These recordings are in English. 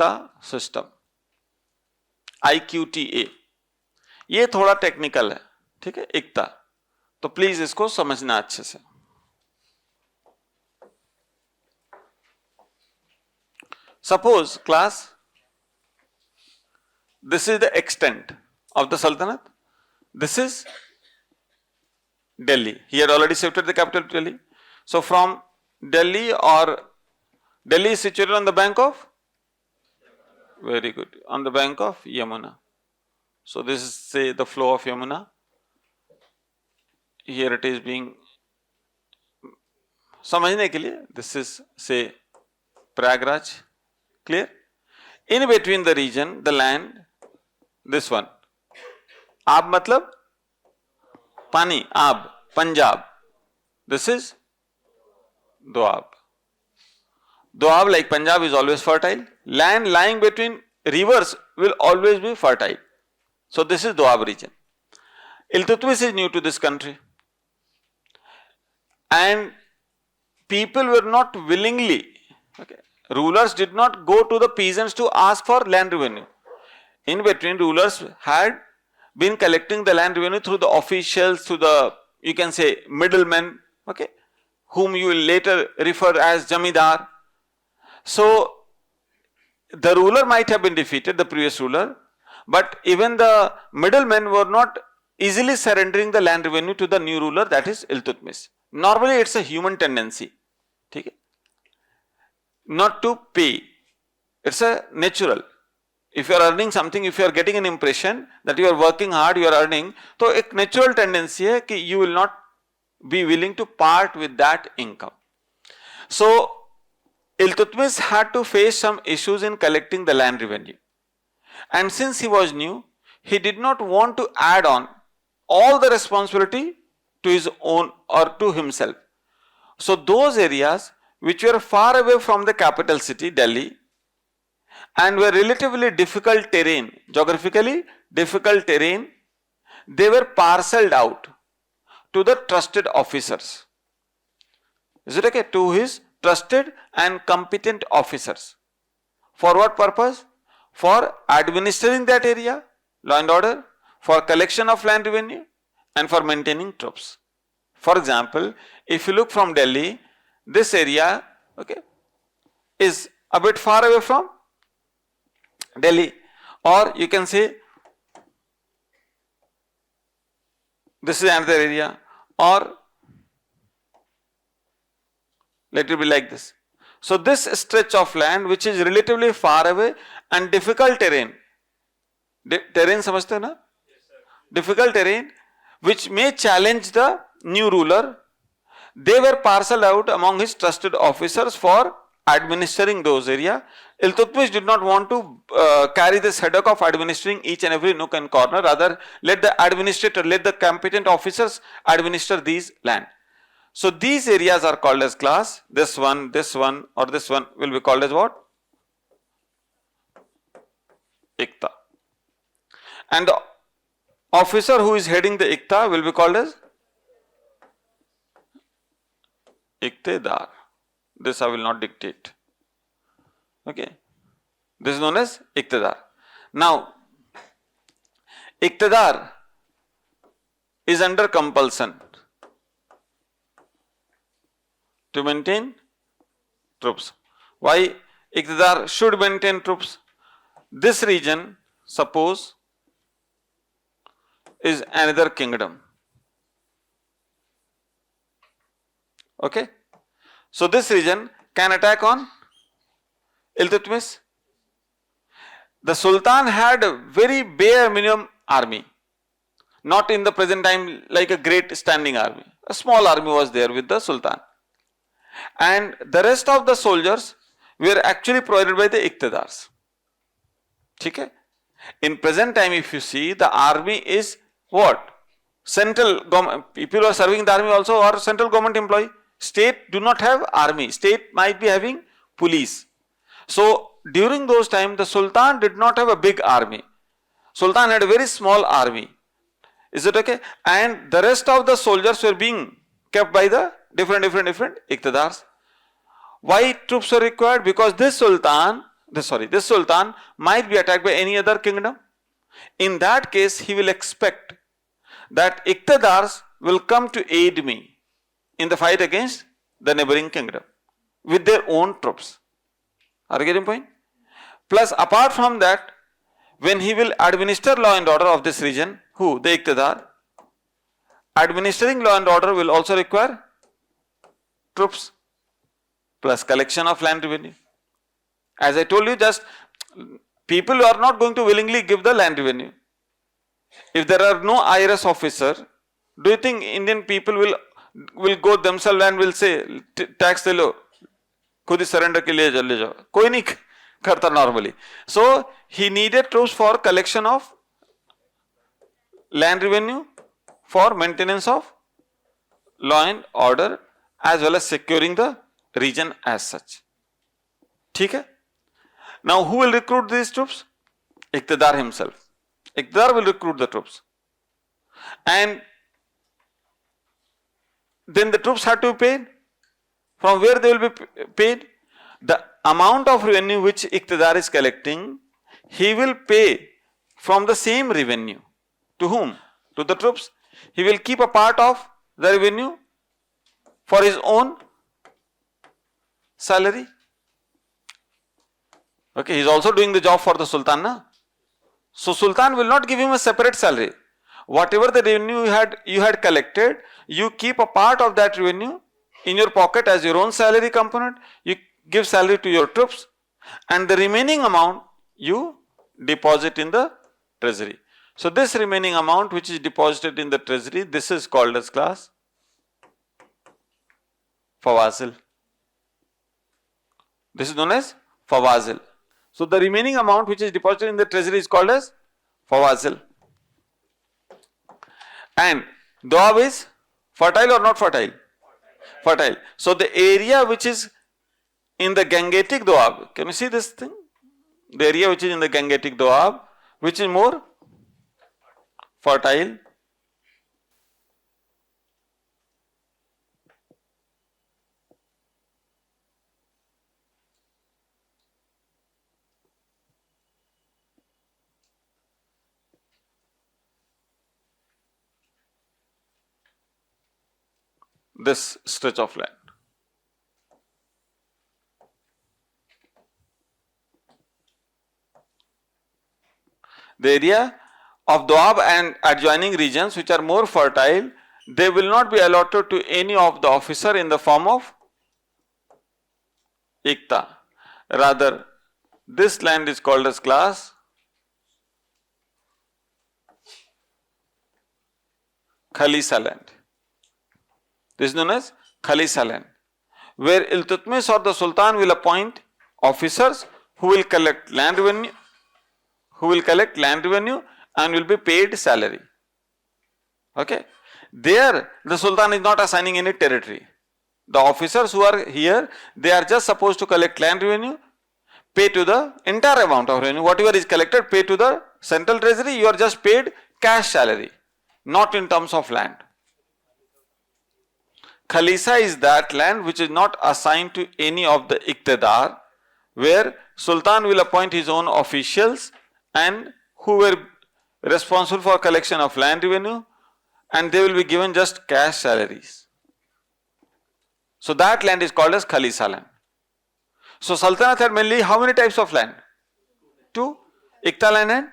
इक्ता system, IQTA। ये थोड़ा technical है, ठीक है, इक्ता, तो प्लीज इसको समझना अच्छे से। Suppose class, this is the extent of the Sultanate. This is Delhi. He had already shifted the capital to Delhi. So from Delhi, or Delhi is situated on the bank of, very good, on the bank of Yamuna. So this is, say, the flow of Yamuna. Here it is being, समझने के लिए, this is, say, Prayagraj. Clear? In between the region, the land, this one, Aab matlab pani, Aab, Punjab. This is Doab. Doab, like Punjab, is always fertile. Land lying between rivers will always be fertile. So this is Doab region. Iltutmish is new to this country, and people were not willingly, okay, rulers did not go to the peasants to ask for land revenue. In between, rulers had been collecting the land revenue through the officials, through the, you can say, middlemen, okay, whom you will later refer as Jamidar. So the ruler might have been defeated, the previous ruler, but even the middlemen were not easily surrendering the land revenue to the new ruler, that is Iltutmish. Normally it's a human tendency, okay, not to pay. It's a natural. If you are earning something, if you are getting an impression that you are working hard, you are earning, तो एक natural tendency है कि you will not be willing to part with that income. So Iltutmish had to face some issues in collecting the land revenue, and since he was new, he did not want to add on all the responsibility to his own or to himself. So those areas which were far away from the capital city, Delhi, and were relatively difficult terrain, geographically difficult terrain, they were parceled out to the trusted officers. Is it okay? To his trusted and competent officers. For what purpose? For administering that area, law and order, for collection of land revenue, and for maintaining troops. For example, if you look from Delhi, this area, okay, is a bit far away from Delhi, or you can say this is another area, or let it be like this. So this stretch of land which is relatively far away and difficult terrain, terrain समझते हो ना? Difficult terrain which may challenge the new ruler, they were parceled out among his trusted officers for administering those areas. Iltutmish did not want to carry this headache of administering each and every nook and corner. Rather, let the administrator, let the competent officers administer these land. So these areas are called as class. This one, or this one will be called as what? Iqta. And the officer who is heading the Iqta will be called as Iqtedar. This I will not dictate. Okay. This is known as Iqtedar. Now, Iqtedar is under compulsion to maintain troops. Why Iqtedar should maintain troops? This region, suppose, is another kingdom. Okay. So this region can attack on Iltutmish. The Sultan had a very bare minimum army, not in the present time like a great standing army. A small army was there with the Sultan, and the rest of the soldiers were actually provided by the Iqtedars. Okay? In present time, if you see, the army is what? Central government. People who are serving the army also are central government employee. State do not have army. State might be having police. So during those times, the Sultan did not have a big army. Sultan had a very small army. Is it okay? And the rest of the soldiers were being kept by the different Iqtedars. Why troops were required? Because this Sultan this sultan might be attacked by any other kingdom. In that case, he will expect that Iqtedars will come to aid me in the fight against the neighboring kingdom with their own troops. Are you getting point? Plus, apart from that, when he will administer law and order of this region, who? The Iqtedar. Administering law and order will also require troops plus collection of land revenue. As I told you, just people are not going to willingly give the land revenue. If there are no IRS officer, do you think Indian people will go themselves and will say tax ले लो, खुद ही surrender के लिए ले जाओ? कोई नहीं करता normally. So he needed troops for collection of land revenue, for maintenance of law and order, as well as securing the region as such. ठीक है? Now who will recruit these troops? Iqtedar himself. Iqtedar will recruit the troops. And then the troops have to be paid. From where they will be paid? The amount of revenue which Iqtedar is collecting, he will pay from the same revenue. To whom? To the troops. He will keep a part of the revenue for his own salary. Okay, he is also doing the job for the Sultan, na? So Sultan will not give him a separate salary. Whatever the revenue you had collected, you keep a part of that revenue in your pocket as your own salary component. You give salary to your troops, and the remaining amount you deposit in the treasury. So this remaining amount which is deposited in the treasury, this is called as class Fawazil. This is known as Fawazil. So the remaining amount which is deposited in the treasury is called as Fawazil. And Doab is fertile or not fertile? Fertile. So the area which is in the Gangetic Doab, can you see this thing? The area which is in the Gangetic Doab, which is more fertile. This stretch of land. The area of Doab and adjoining regions which are more fertile, they will not be allotted to any of the officer in the form of Iqta. Rather, this land is called as class Khalsa land. This is known as Khalsa land, where Iltutmish or the Sultan will appoint officers who will collect land revenue, and will be paid salary. Okay. There, the Sultan is not assigning any territory. The officers who are here, they are just supposed to collect land revenue, pay to the entire amount of revenue, whatever is collected, pay to the central treasury. You are just paid cash salary, not in terms of land. Khalsa is that land which is not assigned to any of the Iqtedar, where Sultan will appoint his own officials and who were responsible for collection of land revenue, and they will be given just cash salaries. So that land is called as Khalsa land. So Sultanate had mainly how many types of land? Two, Iqta land and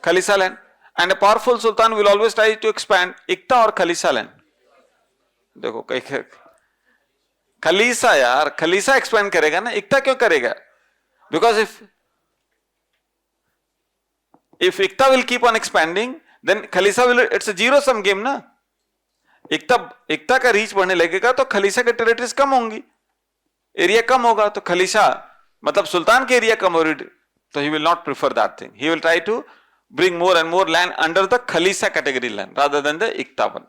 Khalsa land. And a powerful Sultan will always try to expand Iqta or Khalsa land. देखो कहीं Khalsa यार, Khalsa expand करेगा ना, Iqta क्यों करेगा? Because if Iqta will keep on expanding, then Khalsa will, it's a zero sum game ना. Iqta का reach बढ़ने लगेगा तो Khalsa के territories कम होंगी, एरिया कम होगा, तो Khalsa मतलब सुल्तान के एरिया कम हो रही, तो he will not prefer that thing. He will try to bring more and more land under the Khalsa category land rather than the Iqta one.